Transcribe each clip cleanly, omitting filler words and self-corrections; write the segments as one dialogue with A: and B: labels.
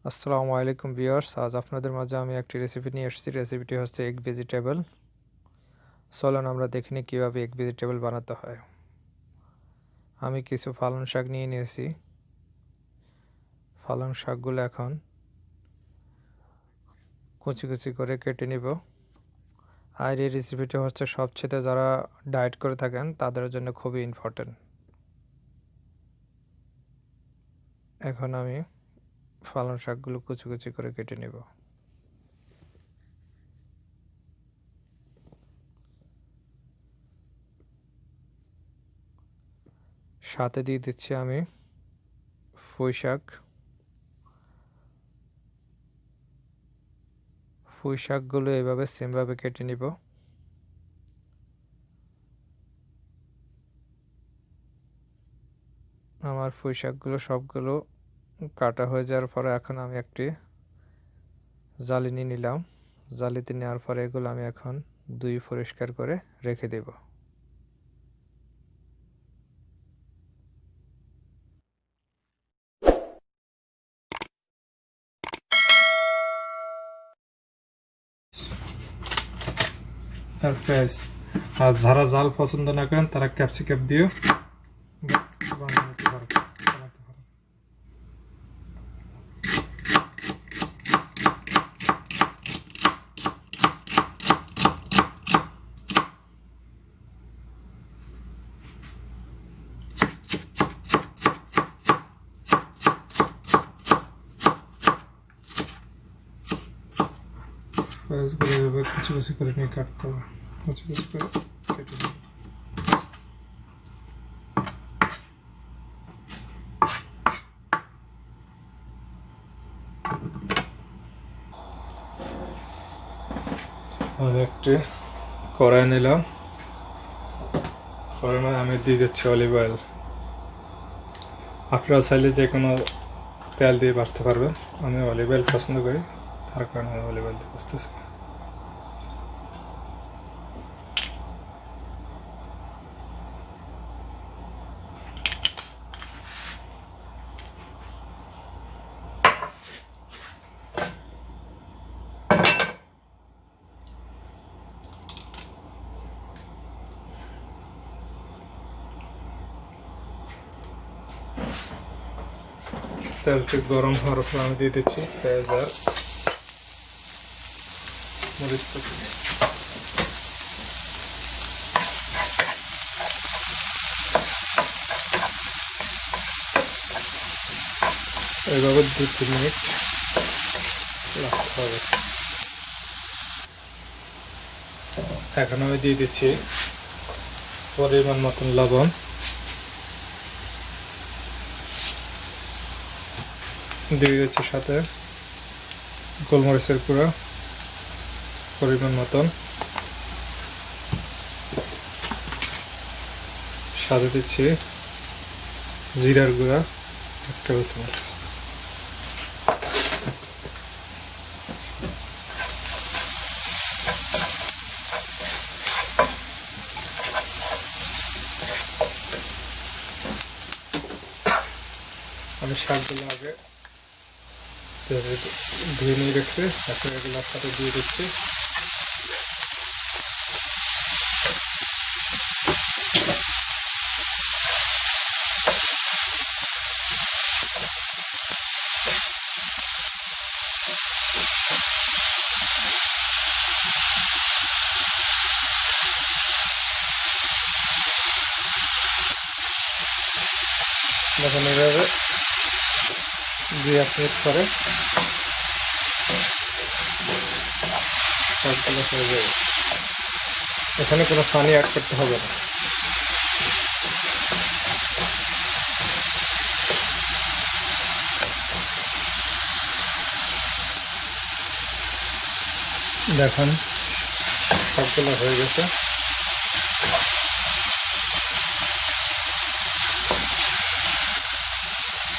A: আসসালামু আলাইকুম ভিউয়ার্স, আজ আপনাদের মাঝে আমি একটি রেসিপি নিয়ে এসেছি। রেসিপিটি হচ্ছে এগ ভেজিটেবল। চলুন আমরা দেখে নিই কীভাবে এগ ভেজিটেবল বানাতে হয়। আমি কিছু পালং শাক নিয়ে নিয়েছি। পালং শাকগুলো এখন কুচি কুচি করে কেটে নিব। আর এই রেসিপিটি হচ্ছে সবচেয়ে যারা ডায়েট করে থাকেন তাদের জন্য খুবই ইম্পর্টেন্ট। এখন আমি পালং শাকগুলো কুচি কুচি করে কেটে নেব। সাথে দিয়ে দিচ্ছি আমি পুঁই শাক। পুঁই শাকগুলো এভাবে সেমভাবে কেটে নিব। আমার পুঁই শাকগুলো সবগুলো কাটা হয়ে যাওয়ার পরে এখন আমি একটি জালি নিয়ে নিলাম। জালিতে নেওয়ার পরে এগুলো আমি এখন ধুয়ে পরিষ্কার করে রেখে দেব। আর পেঁয়াজ, আর যারা জাল পছন্দ না করেন তারা ক্যাপসিকাম দিয়ে বানাতে পারেন। পেঁয়াজগুলো এভাবে কুচি কুচি করে নিয়ে কাটতে হবে। কুচি কুচি করে কেটে নেব। আর একটি কড়াই নিলাম। কড়াই মধ্যে আমি দিয়ে দিচ্ছি অলিভ অয়েল। আপনারা চাইলে যে কোনো তেল দিয়ে ভাজতে পারবেন। আমি অলিভ অয়েল পছন্দ করি, তার কারণে আমি অলিভ অয়েল দিয়ে ভাজতেছি। তেলটি গরম হওয়ার পর আমি দিয়ে দিচ্ছি পেঁয়াজ আর মরিচ কুচি। এইভাবে 2-3 মিনিট রাখতে হবে। এখন আমি দিয়ে দিচ্ছি পরিমাণ মতন লবণ, দিয়ে দিচ্ছি সাথে গোলমরিচের গুঁড়া পরিমাণ মতন, সাথে দিচ্ছি জিরার গুঁড়া 1 টেবিল চামচ। আমি শাকগুলো আগে ধুয়ে নিয়ে রেখেছি, এখন এগুলোর সাথে দিয়ে দিচ্ছি। দেখুন এইভাবে 2-1 মিনিট পরে সবগুলো হয়ে যাবে। এখানে কোনো পানি অ্যাড করতে হবে না। দেখুন সবগুলো হয়ে গেছে।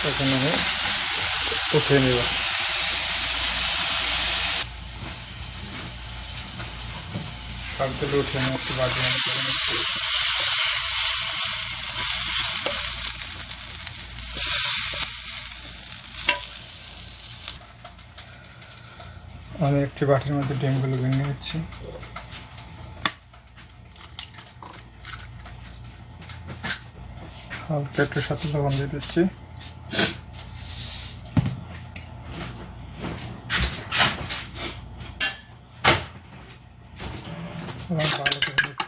A: এখন আমি উঠিয়ে নিব। শাকগুলো উঠিয়ে নিয়ে একটু বাজি মনে করে নিচ্ছি।
B: আমি একটি বাটির মধ্যে ডিমগুলো ভেঙে নিচ্ছি। হালকা একটু সাথে লবণ দিয়ে দিচ্ছি। ভালো করে মিক্স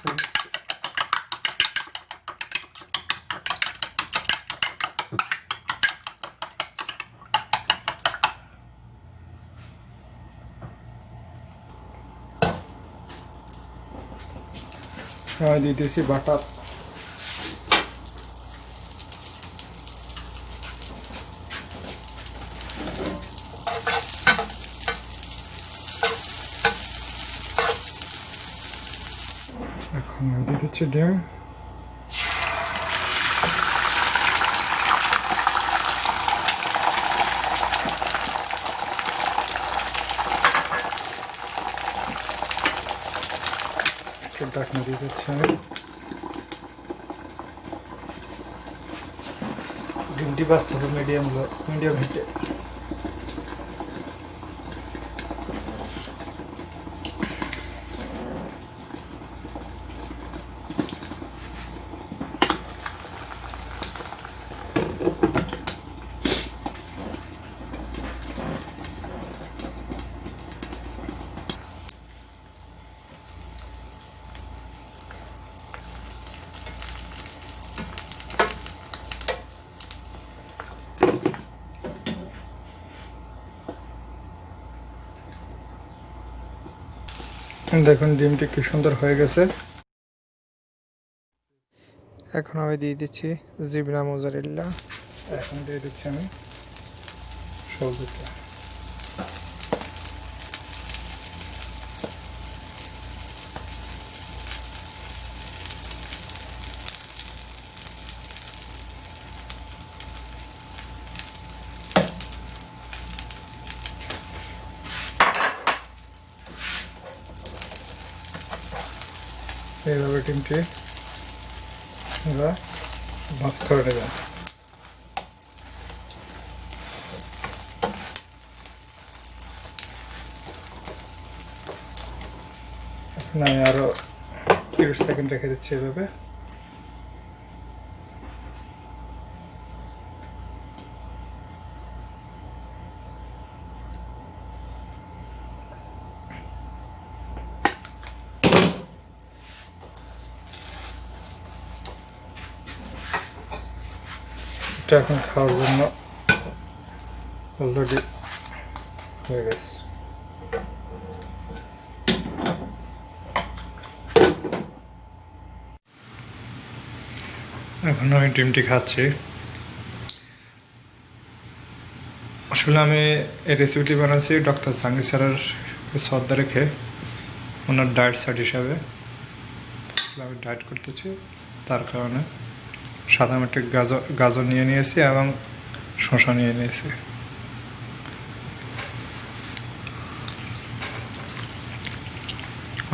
B: করে দিতেছি বাটার। এখন দিয়ে দিচ্ছি ডিম। ঢাকনা দিয়ে দিচ্ছি আমি। ডিমটি ভাজতে হবে মিডিয়াম হিটে। দেখুন ডিমটি কি সুন্দর হয়ে গেছে।
A: এখন আমি দিয়ে দিচ্ছি জিবনা মোজারেলা।
B: এখন দিয়ে দিচ্ছি আমি সবজিটা। এইভাবে ডিমটি ভাজ করে নেবেন। আমি আরো 30 সেকেন্ড রেখে দিচ্ছি এভাবে। এখন খাওয়ার জন্য অলরেডি হয়ে গেছে। এখন আমি ডিমটি খাচ্ছি। আসলে আমি এই রেসিপিটি বানাচ্ছি ডক্টর জাহাঙ্গীর স্যারের শ্রদ্ধা রেখে, ওনার ডায়েট চার্ট হিসাবে। আমি ডায়েট করতেছি, তার কারণে সাধারণ একটি গাজর নিয়ে নিয়েছি এবং শসা নিয়ে নিয়েছি।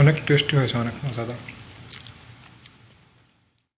B: অনেক টেস্টি হয়েছে, অনেক মজাদার।